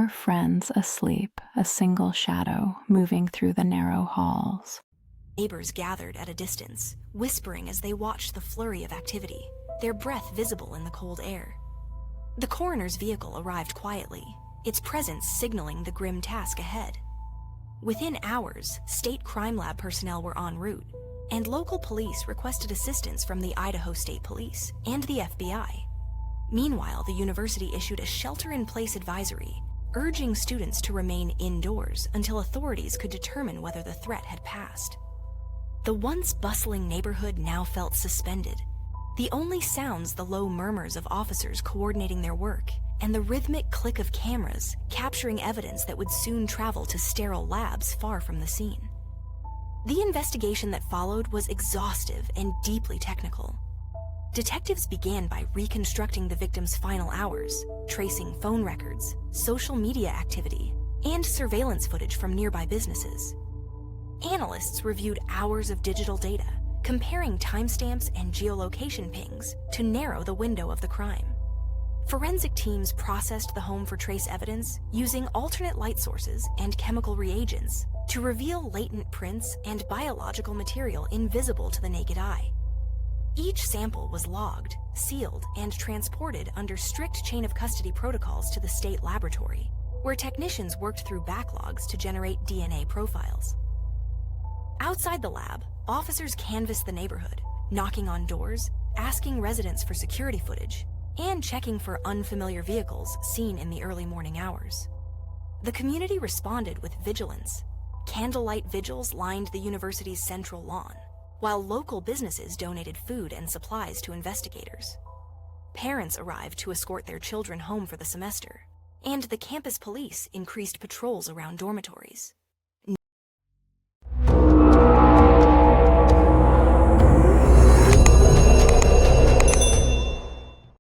Four friends asleep, a single shadow moving through the narrow halls. Neighbors gathered at a distance, whispering as they watched the flurry of activity, their breath visible in the cold air. The coroner's vehicle arrived quietly, its presence signaling the grim task ahead. Within hours, state crime lab personnel were en route, and local police requested assistance from the Idaho State Police and the FBI. Meanwhile, the university issued a shelter-in-place advisory, urging students to remain indoors until authorities could determine whether the threat had passed. The once bustling neighborhood now felt suspended. The only sounds the low murmurs of officers coordinating their work and the rhythmic click of cameras capturing evidence that would soon travel to sterile labs far from the scene. The investigation that followed was exhaustive and deeply technical. Detectives began by reconstructing the victim's final hours, tracing phone records, social media activity, and surveillance footage from nearby businesses. Analysts reviewed hours of digital data, comparing timestamps and geolocation pings to narrow the window of the crime. Forensic teams processed the home for trace evidence using alternate light sources and chemical reagents to reveal latent prints and biological material invisible to the naked eye. Each sample was logged, sealed, and transported under strict chain of custody protocols to the state laboratory, where technicians worked through backlogs to generate DNA profiles. Outside the lab, officers canvassed the neighborhood, knocking on doors, asking residents for security footage, and checking for unfamiliar vehicles seen in the early morning hours. The community responded with vigilance. Candlelight vigils lined the university's central lawn, while local businesses donated food and supplies to investigators. Parents arrived to escort their children home for the semester, and the campus police increased patrols around dormitories.